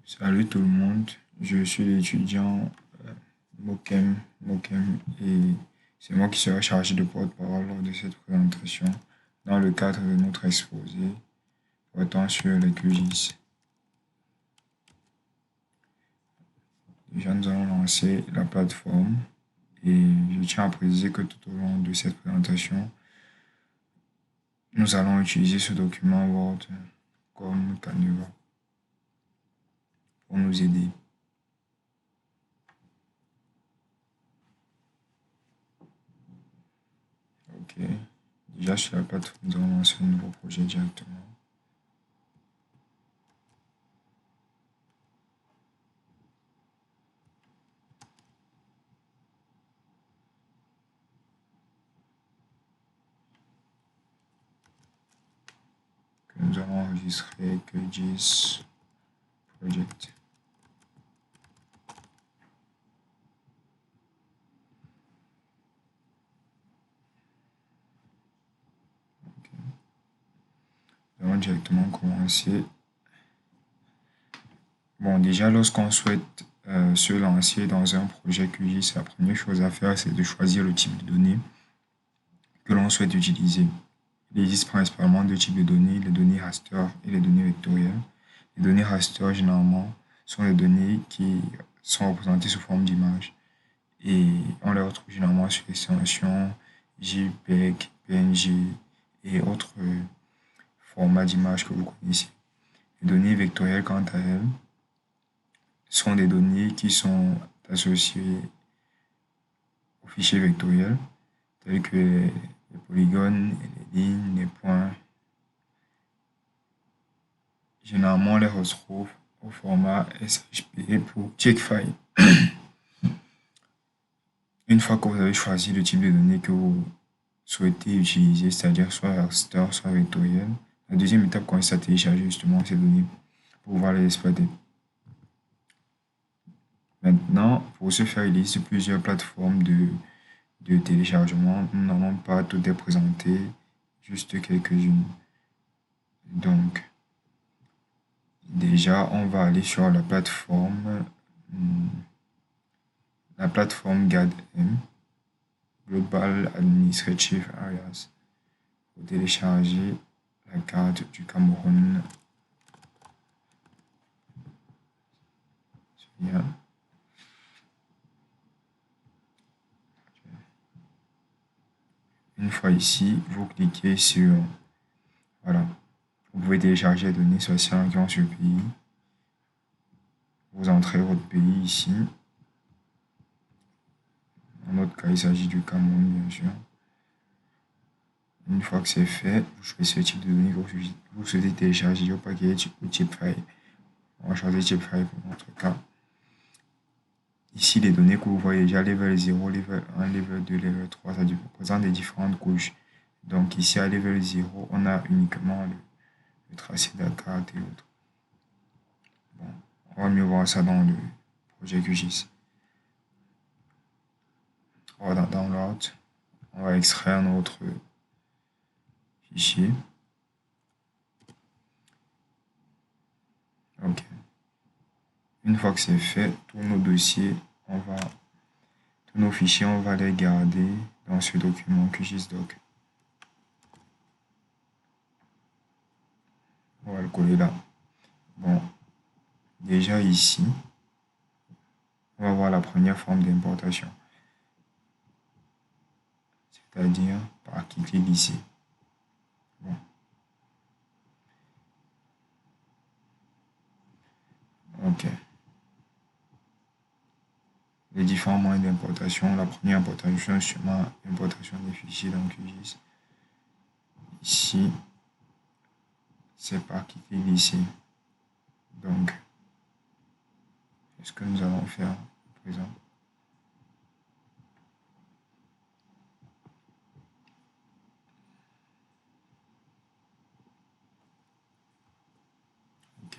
Salut tout le monde, je suis l'étudiant Mokem et c'est moi qui serai chargé de porte-parole lors de cette présentation dans le cadre de notre exposé portant sur les QGIS. Déjà, nous allons lancer la plateforme et je tiens à préciser que tout au long de cette présentation, nous allons utiliser ce document Word comme Canva pour nous aider. Ok, déjà sur la plateforme, nous allons lancer un nouveau projet directement. Nous allons enregistrer QGIS Project. Nous allons directement commencer. Bon, déjà, lorsqu'on souhaite se lancer dans un projet QGIS, la première chose à faire, c'est de choisir le type de données que l'on souhaite utiliser. Il existe principalement deux types de données, les données raster et les données vectorielles. Les données raster, généralement, sont les données qui sont représentées sous forme d'images. Et on les retrouve généralement sur l'extension JPEG, PNG et autres formats d'images que vous connaissez. Les données vectorielles, quant à elles, sont des données qui sont associées aux fichiers vectoriels, tels que les polygones, les lignes, les points. Généralement, on les retrouve au format SHP pour Checkfile. Une fois que vous avez choisi le type de données que vous souhaitez utiliser, c'est-à-dire soit raster, soit vectoriel, la deuxième étape consiste à télécharger justement ces données pour pouvoir les exploiter. Maintenant, pour ce faire, il existe plusieurs plateformes de téléchargement. Nous n'allons pas toutes les présenter, juste quelques-unes. Donc, déjà, on va aller sur la plateforme GADM, Global Administrative Areas, pour télécharger la carte du Cameroun. Une fois ici, vous cliquez sur voilà. Vous pouvez télécharger les données sociales qui ont sur le pays. Vous entrez votre pays ici. Dans notre cas, il s'agit du Cameroun, bien sûr. Une fois que c'est fait, vous choisissez le type de données que vous souhaitez télécharger au paquet ou type file. On va choisir type file pour notre cas. Ici, les données que vous voyez déjà, level 0, level 1, level 2, level 3, ça représente des différentes couches. Donc ici, à level 0, on a uniquement le tracé de la carte et autres. Bon, on va mieux voir ça dans le projet QGIS. On va dans Download, on va extraire notre fichier. Ok. Une fois que c'est fait, tous nos dossiers, tous nos fichiers, on va les garder dans ce document QGIS-Doc. On va le coller là. Bon, déjà ici, on va voir la première forme d'importation, c'est-à-dire par cliquer ici. Bon. Ok. Les différents moyens d'importation. La première importation, c'est sûrement l'importation des fichiers dans QGIS. Ici, c'est par cliquer ici. Donc, c'est ce que nous allons faire à présent. Ok.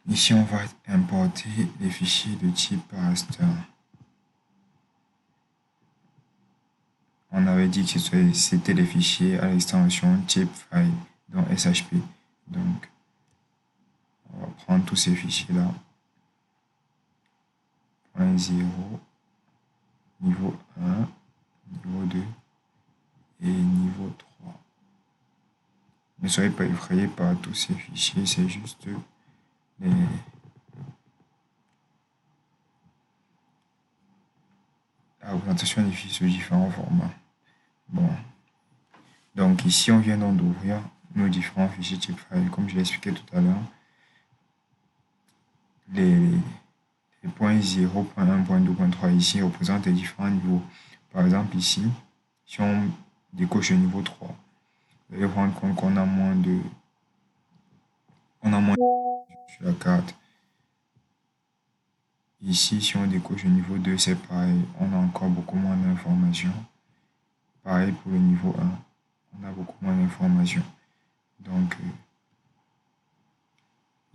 Ici, on va importer les fichiers de type raster. on avait dit que c'était les fichiers à l'extension type file dans SHP. Donc, on va prendre tous ces fichiers-là. Point 0, niveau 1, niveau 2 et niveau 3. Ne soyez pas effrayés par tous ces fichiers, c'est juste la représentation des fichiers sous différents formats. Bon, donc ici on vient donc d'ouvrir nos différents fichiers type file. Comme je l'ai expliqué tout à l'heure, les points 0, point 1, point 2, point 3 ici représentent les différents niveaux. Par exemple ici, si on décoche le niveau 3, vous allez vous rendre compte qu'on a moins de... On a moins sur la carte. Ici, si on décoche le niveau 2, c'est pareil. On a encore beaucoup moins d'informations. Pareil pour le niveau 1. On a beaucoup moins d'informations. Donc,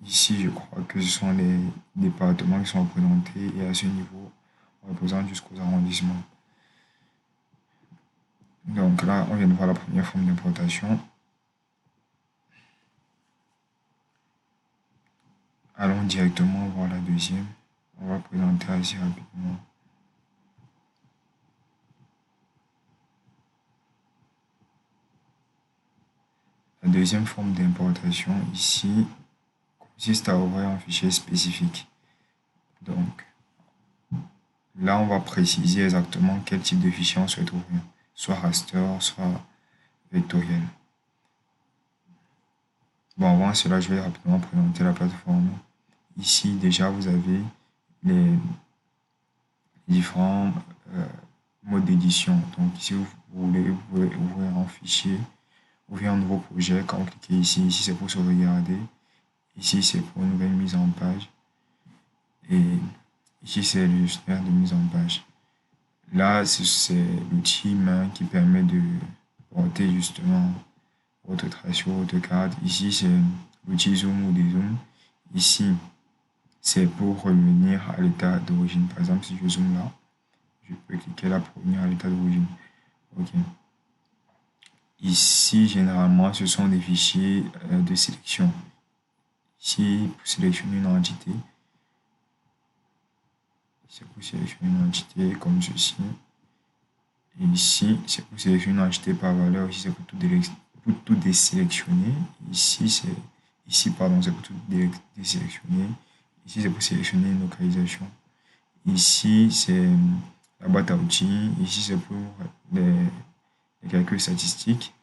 ici, je crois que ce sont les départements qui sont représentés. Et à ce niveau, on représente jusqu'aux arrondissements. Donc là, on vient de voir la première forme d'importation. Allons directement voir la deuxième. On va présenter assez rapidement. La deuxième forme d'importation ici consiste à ouvrir un fichier spécifique. Donc là, on va préciser exactement quel type de fichier on souhaite ouvrir, soit raster, soit vectoriel. Bon, avant cela, je vais rapidement présenter la plateforme. Ici, déjà, vous avez les différents modes d'édition. Donc ici, vous voulez ouvrir un fichier, ouvrir un nouveau projet. Quand vous cliquez ici, ici c'est pour sauvegarder. Ici, c'est pour une nouvelle mise en page. Et ici, c'est le gestionnaire de mise en page. Là, c'est l'outil main qui permet de porter justement votre trait sur votre carte. Ici, c'est l'outil zoom ou dézoom. Ici, c'est pour revenir à l'état d'origine. Par exemple, si je zoome là, je peux cliquer là pour revenir à l'état d'origine. OK. Ici, généralement, ce sont des fichiers de sélection. Ici, pour sélectionner une entité, c'est pour sélectionner une entité comme ceci. Et ici, c'est pour sélectionner une entité par valeur. Ici, c'est pour tout désélectionner. Ici, c'est pour tout désélectionner. Ici, c'est pour sélectionner une localisation. Ici, c'est la boîte à outils. Ici, c'est pour les calculs statistiques.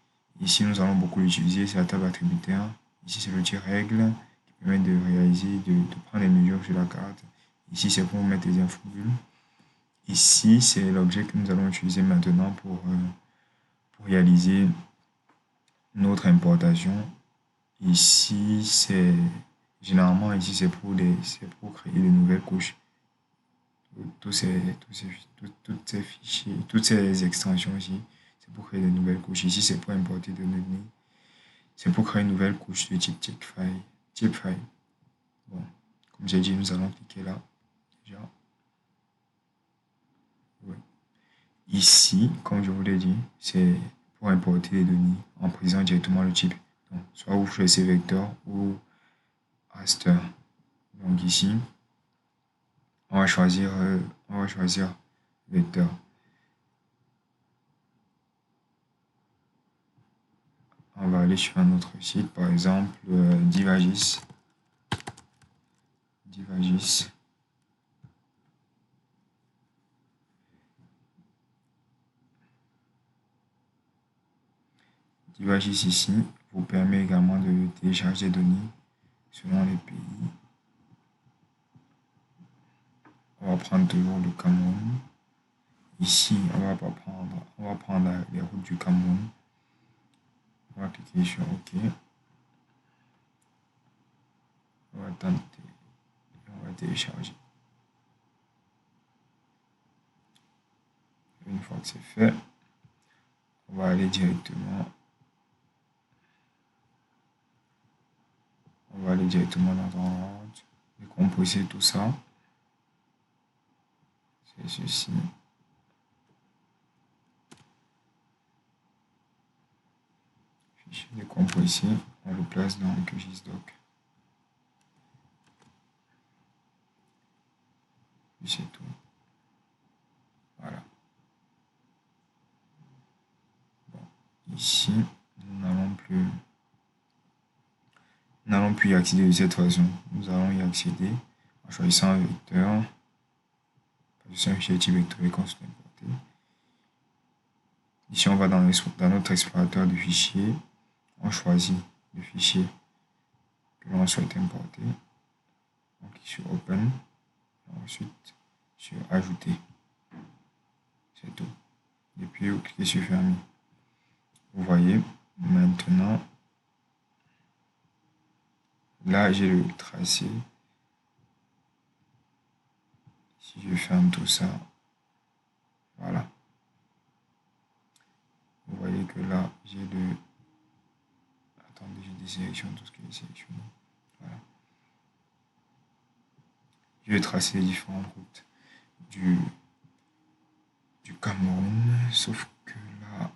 Ici, nous allons beaucoup l'utiliser, c'est la table attributaire. Ici, c'est l'outil règle qui permet de réaliser, de prendre les mesures sur la carte. Ici, c'est pour mettre les infobules. Ici, c'est l'objet que nous allons utiliser maintenant pour réaliser notre importation. Ici, c'est généralement ici c'est pour créer de nouvelles couches. Toutes ces fichiers, toutes ces extensions ici, c'est pour créer de nouvelles couches. Ici, c'est pour importer des données. C'est pour créer une nouvelle couche de type file. Bon, comme j'ai dit, nous allons cliquer là. Déjà. Ouais. Ici, comme je vous l'ai dit, c'est pour importer les données en précisant directement le type. Donc, soit vous choisissez vecteur ou raster. Donc ici, on va choisir vecteur. On va aller sur un autre site, par exemple Divagis. Divagis ici vous permet également de télécharger des données selon les pays. On va prendre toujours le Cameroun. Ici, on va prendre les routes du Cameroun. On va cliquer sur OK. On va tenter. On va télécharger. Une fois que c'est fait, on va aller directement. Dans notre ordre, décomposer tout ça. C'est ceci. fichier décompressé, on le place dans QGIS-Doc. Puis c'est tout. Voilà. Bon. Ici, nous n'allons plus y accéder de cette façon. Nous allons y accéder en choisissant un vecteur. C'est un fichier type vectoriel qu'on souhaite importer. Ici, on va dans notre explorateur de fichiers. On choisit le fichier que l'on souhaite importer. On clique sur Open. Ensuite, sur Ajouter. C'est tout. Et puis, vous cliquez sur Fermer. Vous voyez, maintenant, là, j'ai le tracé. Si je ferme tout ça, voilà. Vous voyez que là, j'ai le... Attendez, je désélectionne tout ce que j'ai sélectionné. Voilà. Je vais tracer les différentes routes du Cameroun, sauf que là...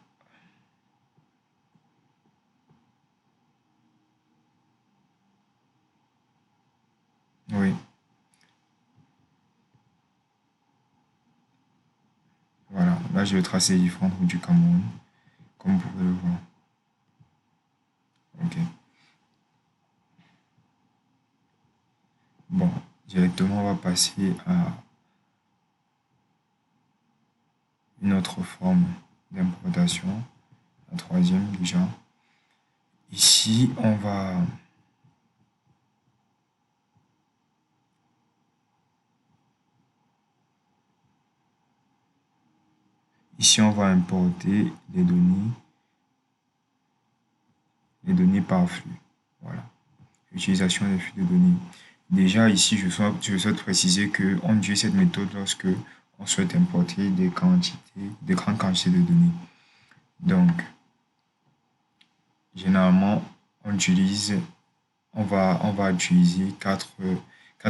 Oui. Voilà, là je vais tracer les différentes routes du Cameroun, comme vous pouvez le voir. Ok. Bon, directement on va passer à une autre forme d'importation, la troisième déjà. Ici, on va importer les données par flux. Voilà. Utilisation des flux de données. Déjà ici, je souhaite préciser qu'on utilise cette méthode lorsque on souhaite importer des grandes quantités de données. Donc, généralement, on va utiliser quatre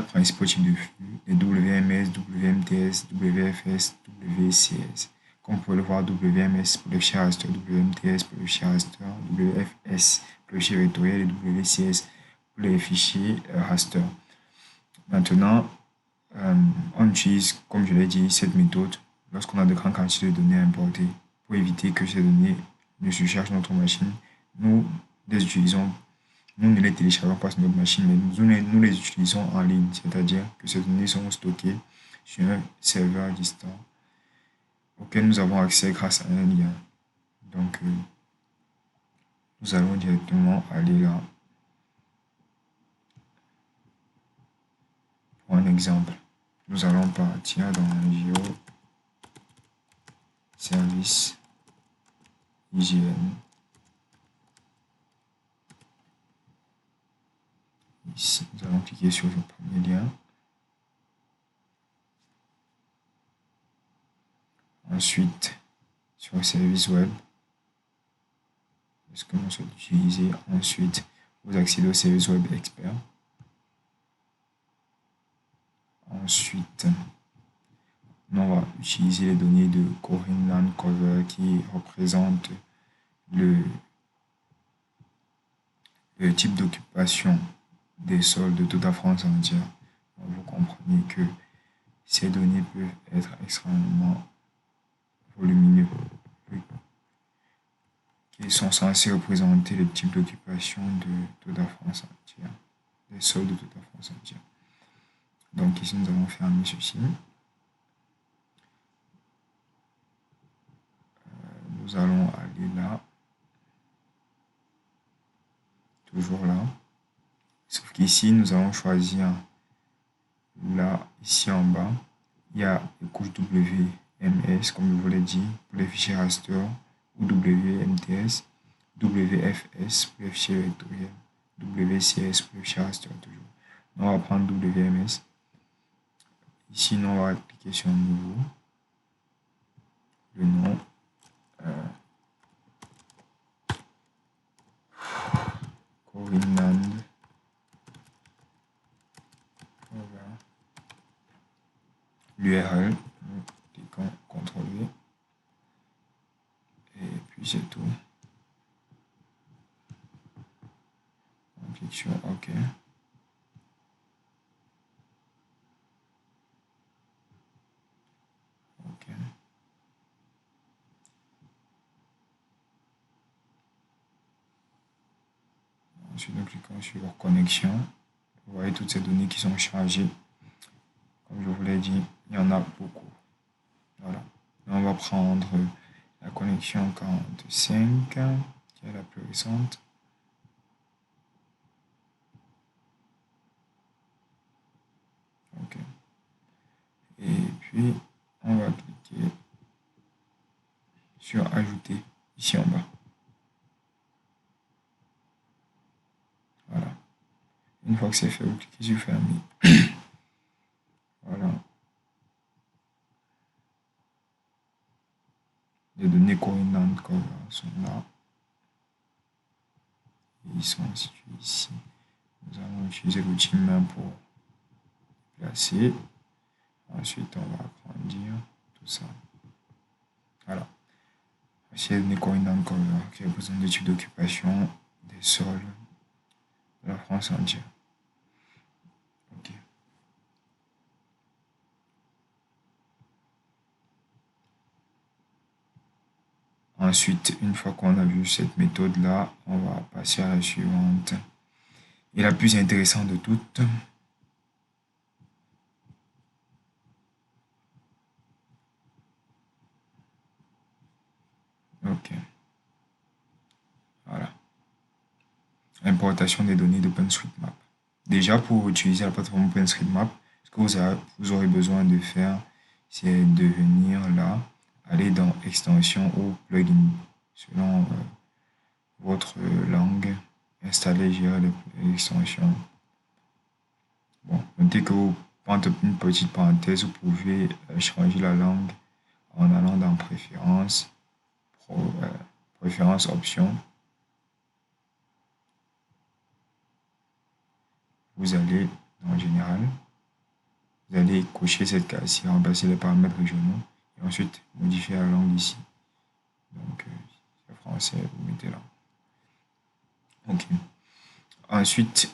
principaux types de flux, les WMS, WMTS, WFS, WCS. Comme vous pouvez le voir, WMS pour le fichier raster, WMTS pour le fichier raster, WFS pour le fichier vectoriel et WCS pour les fichiers raster. Maintenant, on utilise, comme je l'ai dit, cette méthode lorsqu'on a de grandes quantités de données à importer pour éviter que ces données ne surchargent notre machine. Nous les utilisons. Nous ne les téléchargeons pas sur notre machine, mais nous les utilisons en ligne, c'est-à-dire que ces données sont stockées sur un serveur distant auquel nous avons accès grâce à un lien. Donc, nous allons directement aller là. Pour un exemple, nous allons partir dans Geo Service IGN. Ici, nous allons cliquer sur le premier lien. Ensuite, sur le service web, ce que l'on souhaite utiliser. Ensuite, vous accédez au service web expert. Ensuite, on va utiliser les données de Greenland Cover qui représentent le type d'occupation des sols de toute la France entière. Donc, vous comprenez que ces données peuvent être extrêmement volumineux, qui sont censés représenter le type d'occupation de toute la France entière, des sols de toute la France entière. Donc ici, nous allons fermer ceci. Nous allons aller là, toujours là. Sauf qu'ici, nous allons choisir là, ici en bas, il y a les couches WMS, comme je vous l'ai dit, pour les fichiers raster, ou WMTS, WFS pour les fichiers vectoriels, WCS pour les fichiers raster toujours. On va prendre WMS. Ici, on va cliquer sur Nouveau, le nom. Greenland. L'URL, nous cliquons CTRL-V et puis c'est tout. Clique sur OK. OK. Ensuite, nous cliquons sur connexion. Vous voyez toutes ces données qui sont chargées. Comme je vous l'ai dit, il y en a beaucoup. Voilà. On va prendre la connexion 45, qui est la plus récente. OK. Et puis, on va cliquer sur ajouter ici en bas. Voilà. Une fois que c'est fait, vous cliquez sur fermer. Voilà. Les données coordonnées sont là. Et ils sont situés ici. Nous allons utiliser l'outil main pour placer. Ensuite, on va agrandir tout ça. Voilà. Voici les données coordonnées qui représentent des types d'occupation des sols de la France entière. OK. Ensuite, une fois qu'on a vu cette méthode-là, on va passer à la suivante. Et la plus intéressante de toutes. OK. Voilà. Importation des données d'OpenStreetMap. Déjà, pour utiliser la plateforme OpenStreetMap, ce que vous aurez besoin de faire, c'est de venir là, aller dans Extension ou Plugin, selon votre langue, installer, gérer les extensions. Bon, notez que vous prenez une petite parenthèse, vous pouvez changer la langue en allant dans Préférences, Préférences, Options. Vous allez dans Général, vous allez cocher cette case-ci, remplacer les paramètres régionaux et ensuite modifier la langue ici. Donc, c'est français, vous mettez là. OK. Ensuite,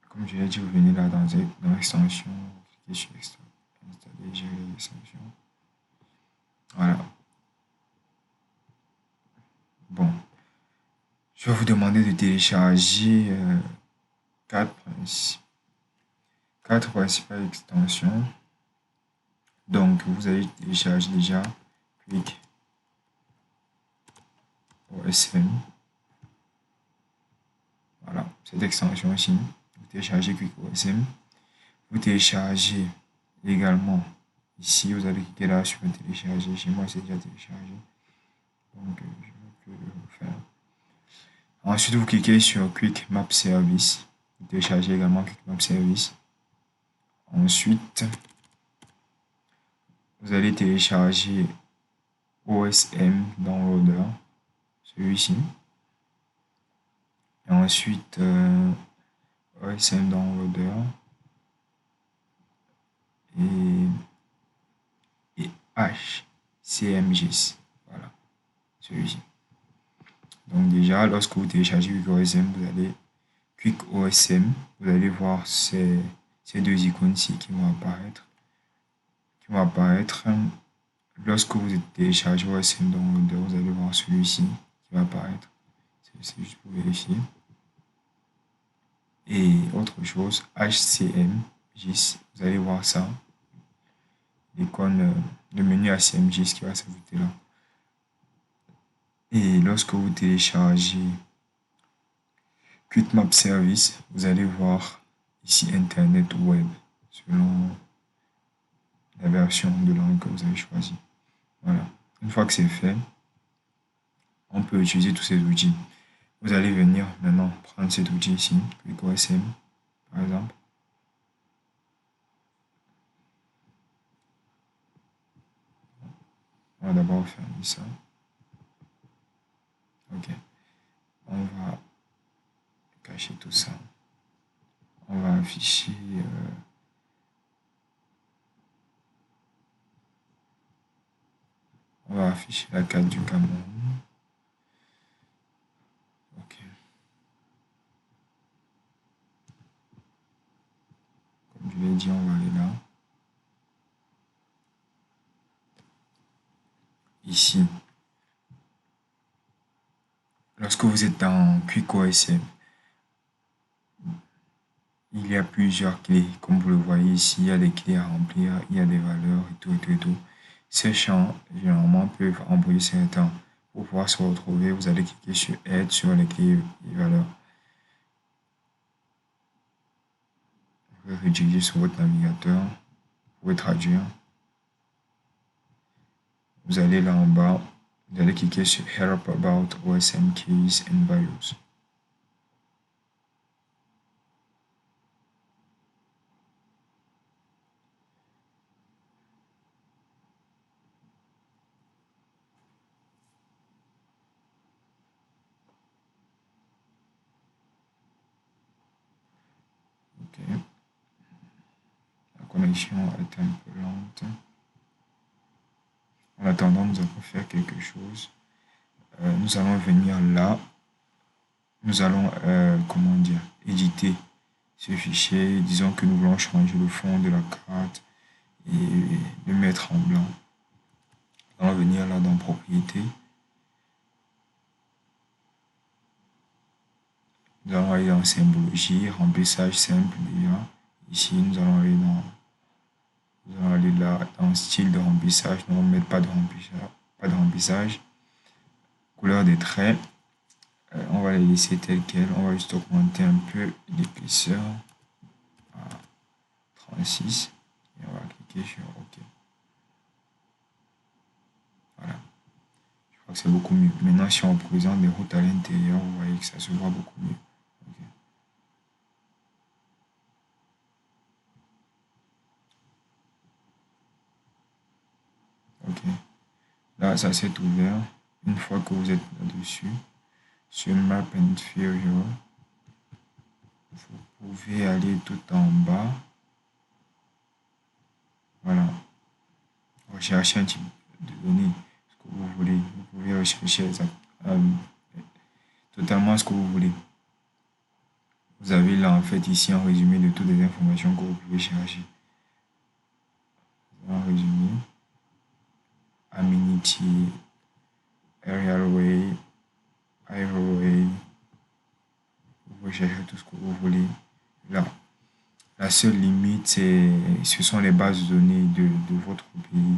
comme je l'ai dit, vous venez là dans l'extension, vous cliquez sur installer, gérer l'extension. Voilà. Bon. Je vais vous demander de télécharger 4 principales extensions. Donc, vous allez télécharger déjà Quick OSM. Voilà, cette extension ici. Vous téléchargez Quick OSM. Vous téléchargez également ici. Vous allez cliquer là sur télécharger. Chez moi, c'est déjà téléchargé. Donc, je vais le faire. Ensuite, vous cliquez sur Quick Map Service. Vous téléchargez également Quick Map Service. Ensuite, vous allez télécharger OSM Downloader, celui-ci. Et ensuite, OSM Downloader et HCMGIS. Voilà, celui-ci. Donc déjà, lorsque vous téléchargez Quick OSM, vous allez Quick OSM, vous allez voir ces deux icônes-ci qui vont apparaître. Lorsque vous téléchargez OSM Downloader, vous allez voir celui-ci qui va apparaître. C'est juste pour vérifier. Et autre chose, HCMGIS, vous allez voir ça. L'icône, le menu HCMGIS qui va s'ajouter là. Et lorsque vous téléchargez Quick Map Service, vous allez voir ici Internet Web, selon la version de langue que vous avez choisie. Voilà. Une fois que c'est fait, on peut utiliser tous ces outils. Vous allez venir maintenant prendre cet outil ici, Quick OSM, par exemple. On va d'abord fermer ça. OK. On va cacher tout ça. On va afficher la carte du Cameroun. OK. l'ai dit, on va aller là. Ici, lorsque vous êtes dans QuickOSM, il y a plusieurs clés. Comme vous le voyez ici, il y a des clés à remplir, il y a des valeurs et tout et tout et tout. Ces champs, généralement, peuvent envoyer certains. Pour pouvoir se retrouver, vous allez cliquer sur Aide sur les clés et valeurs. Vous pouvez rediriger sur votre navigateur. Vous pouvez traduire. Vous allez là en bas. Vous allez cliquer sur Help about OSM keys and values. Ok. La connexion est un peu lente. En attendant, nous allons faire quelque chose. Nous allons venir là. Nous allons, comment dire, éditer ce fichier. Disons que nous voulons changer le fond de la carte et le mettre en blanc. On va venir là dans Propriétés. Nous allons aller dans Symbologie, remplissage simple déjà. Ici, nous allons aller là dans Style de remplissage. Nous allons mettre pas de remplissage. Couleur des traits. On va les laisser telles quelles. On va juste augmenter un peu l'épaisseur à 36. Et on va cliquer sur OK. Voilà. Je crois que c'est beaucoup mieux. Maintenant, si on présente des routes à l'intérieur, vous voyez que ça se voit beaucoup mieux. Okay. Ok. Là, ça s'est ouvert. Une fois que vous êtes là-dessus, sur Map Inferior, vous pouvez aller tout en bas. Voilà. Rechercher un type de données, ce que vous voulez. Vous pouvez rechercher totalement ce que vous voulez. Vous avez là, en fait, ici un résumé de toutes les informations que vous pouvez chercher. Un résumé. Amenity, Aerialway, Aeroway. Vous pouvez chercher tout ce que vous voulez. Là, la seule limite, ce sont les bases de données de votre pays.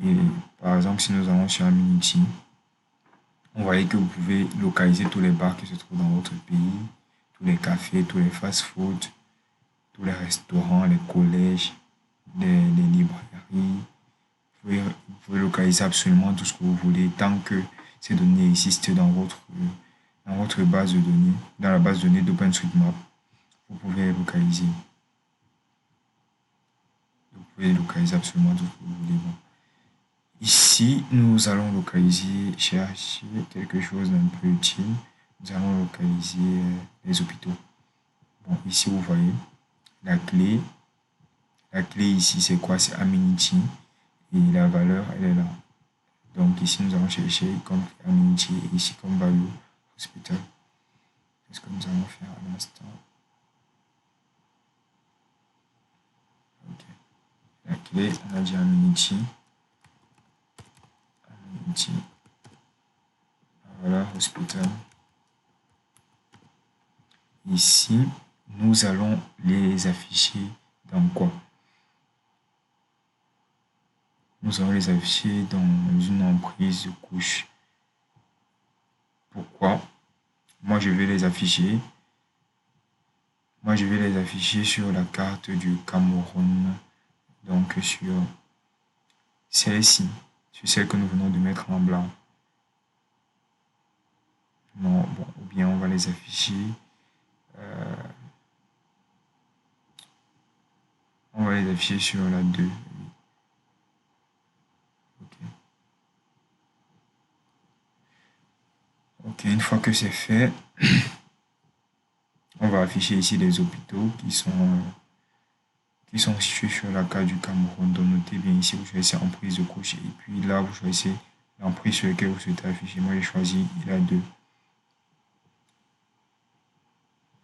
Et par exemple, si nous allons sur Amenity, on voit que vous pouvez localiser tous les bars qui se trouvent dans votre pays, tous les cafés, tous les fast-food, tous les restaurants, les collèges, les librairies. Vous pouvez localiser absolument tout ce que vous voulez tant que ces données existent dans votre base de données, dans la base de données d'OpenStreetMap. Vous pouvez localiser. Vous pouvez localiser absolument tout ce que vous voulez. Bon. Ici, nous allons localiser, chercher quelque chose d'un peu utile. Nous allons localiser les hôpitaux. Bon, ici, vous voyez la clé. La clé ici, c'est quoi? C'est Amenity. Et la valeur, elle est là. Donc ici, nous allons chercher comme Amenity et ici comme Value Hospital. C'est ce que nous allons faire à l'instant. Ok. La clé, on a dit Amenity. Amenity. Voilà, Hospital. Ici, nous allons les afficher dans quoi? Nous allons les afficher dans une emprise de couche. Pourquoi? Moi, je vais les afficher. Moi, je vais les afficher sur la carte du Cameroun. Donc, sur celle-ci. Sur celle que nous venons de mettre en blanc. Non, bon, ou bien on va les afficher. On va les afficher sur la 2. Ok, une fois que c'est fait, on va afficher ici les hôpitaux qui sont situés sur la carte du Cameroun. Donc notez bien ici, vous choisissez emprise de couche et puis là, vous choisissez l'emprise sur laquelle vous souhaitez afficher. Moi, j'ai choisi la 2.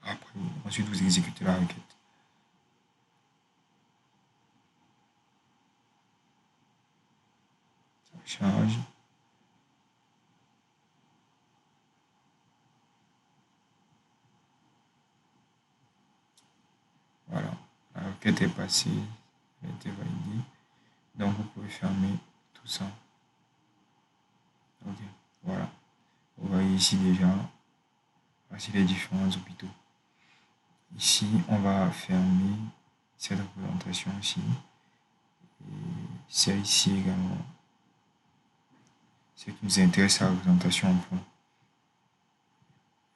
Après, ensuite, vous exécutez la requête. charge. Voilà, la requête est passée, elle a été validée. Donc vous pouvez fermer tout ça. Ok, voilà. Vous voyez ici déjà, voici les différents hôpitaux. Ici, on va fermer cette représentation ici. Et celle-ci également. Ce qui nous intéresse, c'est la représentation en point.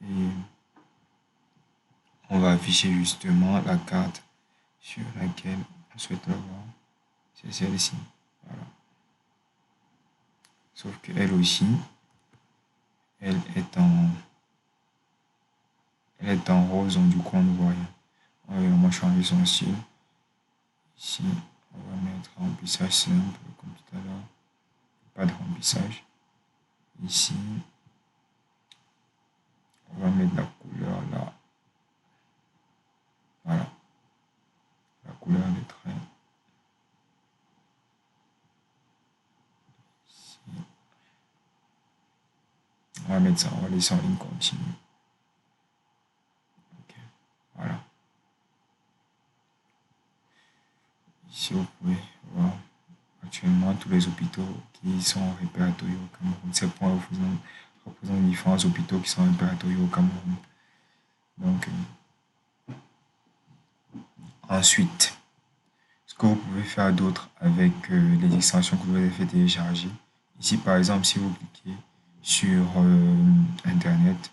Et on va afficher justement la carte sur laquelle on souhaite la voir. C'est celle-ci. Voilà. Sauf qu'elle aussi, elle est en rose, donc du coup on ne voit rien. On va vraiment changer son style. Ici, on va mettre remplissage simple comme tout à l'heure. Pas de remplissage. Ici, on va mettre la couleur là. Voilà. La couleur des traits. Ici. On va mettre ça, on va laisser en ligne continue. Ok. Voilà. Ici, vous pouvez voir actuellement tous les hôpitaux qui sont répertoriés au Cameroun. Ces points représentent différents hôpitaux qui sont répertoriés au Cameroun. Donc, ensuite, ce que vous pouvez faire d'autre avec les extensions que vous avez fait télécharger. Ici, par exemple, si vous cliquez sur Internet,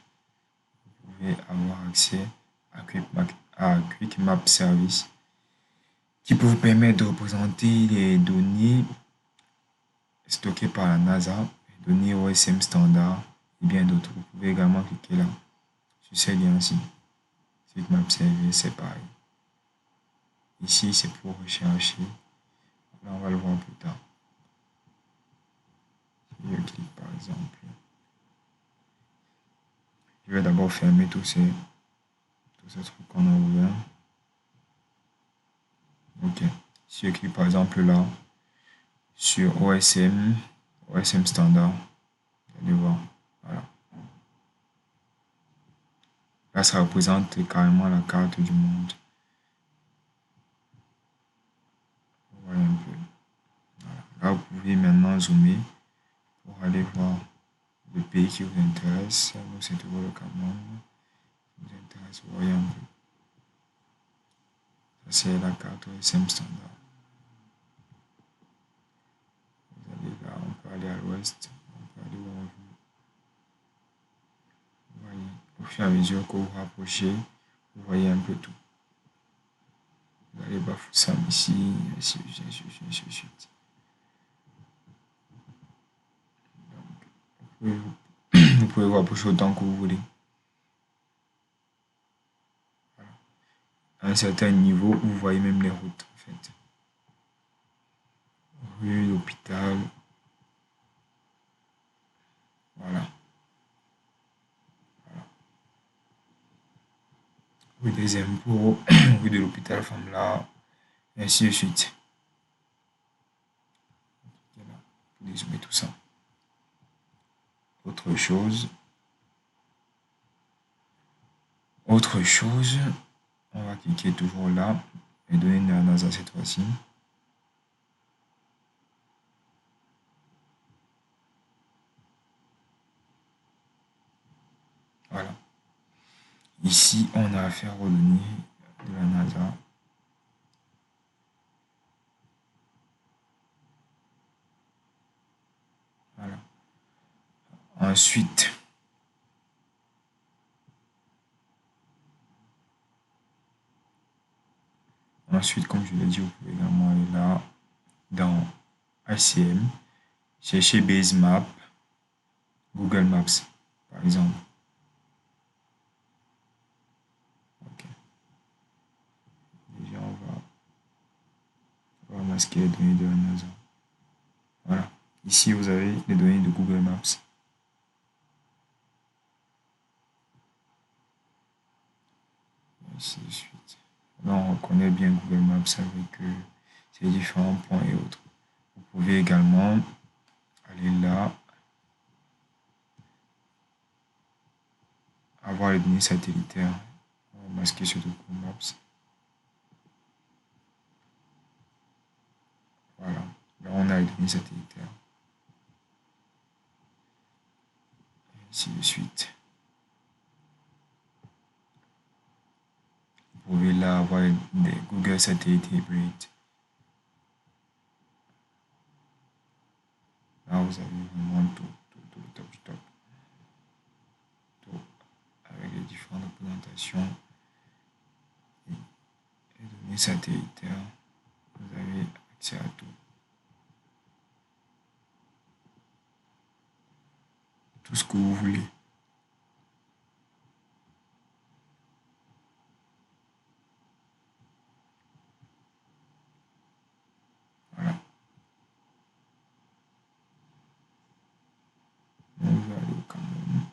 vous pouvez avoir accès à Quick Map Service qui peut vous permettre de représenter les données stockées par la NASA, les données OSM standard et bien d'autres. Vous pouvez également cliquer là, sur ces liens-ci. Quick Map Service, c'est pareil. Ici, c'est pour rechercher. Là, on va le voir plus tard. Si je clique par exemple. Je vais d'abord fermer tous ces trucs qu'on a ouverts. Ok. Si je clique par exemple là, sur OSM standard, vous allez voir. Voilà. Là, ça représente carrément la carte du monde. Vous voyez un peu. Voilà. Là, vous pouvez maintenant zoomer pour aller voir le pays qui vous intéresse. Nous, c'est toujours le Cameroun. Vous intéresse, vous voyez un peu. Ça, c'est la carte OSM standard. Vous allez là, on peut aller à l'ouest, on peut aller où on veut. Vous voyez, au fur et à mesure que vous rapprochez, vous voyez un peu tout. Vous allez Bafoussam ici, ainsi de suite. Vous pouvez vous rapprocher autant que vous voulez. Voilà. À un certain niveau, vous voyez même les routes, en fait. Rue, l'hôpital. Voilà. Voilà. Rue des impôts, rue de l'hôpital Famla, ainsi de suite. Voilà. Vous dézoomer tout ça. Autre chose, on va cliquer toujours là et donner la NASA cette fois-ci. Voilà. Ici, on a affaire aux données de la NASA. Voilà. Ensuite, comme je l'ai dit, vous pouvez également aller là, dans HCM, chercher Base Map, Google Maps, par exemple. Ok. Déjà, on va masquer les données de la NASA. Voilà. Ici, vous avez les données de Google Maps. Ainsi de suite. Là, on reconnaît bien Google Maps avec ses différents points et autres. Vous pouvez également aller là, avoir les données satellitaires. On va masquer ce Google Maps. Voilà, là on a les données satellitaires. Et ainsi de suite. Vous pouvez là avoir des Google Satellite Hybrid. Là vous avez vraiment tout le top du top. Tout avec les différentes représentations et les données satellitaires. Vous avez accès à tout. Tout ce que vous voulez. Voilà. On va aller au Cameroun.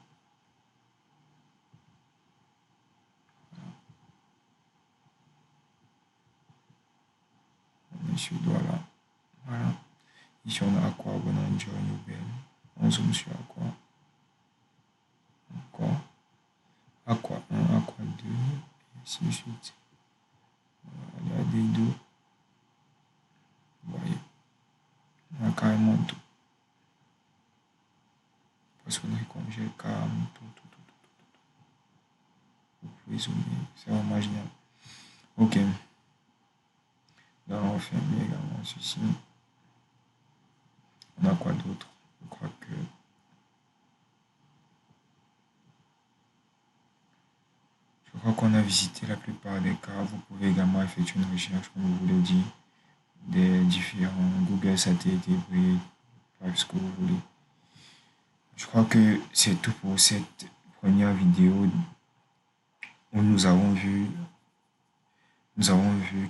On est sur Douala. Voilà. Ici on a Aqua, Bonanjo, Nubel. On zoome sur Aqua. Encore. Aqua 1, Aqua 2, et ainsi de suite. Il y a des deux. Vous voyez. On a carrément tout. Poissonnerie, congé, carrément tout. Vous pouvez zoomer. C'est vraiment génial. Ok. Là, on va fermer également ceci. On a quoi d'autre? Je crois qu'on a visité la plupart des cas. Vous pouvez également effectuer une recherche, comme je vous l'ai dit, des différents Google Satellite Hybrid, bref, ce que vous voulez. Je crois que c'est tout pour cette première vidéo où nous avons vu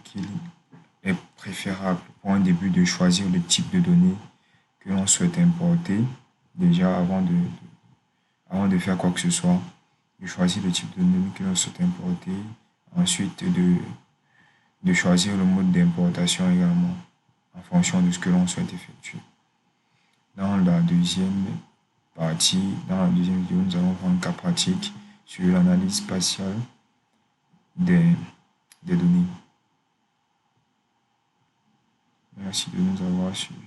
qu'il est préférable pour un début de choisir le type de données que l'on souhaite importer déjà avant de faire quoi que ce soit, de choisir le type de données que l'on souhaite importer, ensuite de choisir le mode d'importation également en fonction de ce que l'on souhaite effectuer. Dans la deuxième vidéo, nous allons voir un cas pratique sur l'analyse spatiale des données. Merci de nous avoir suivis.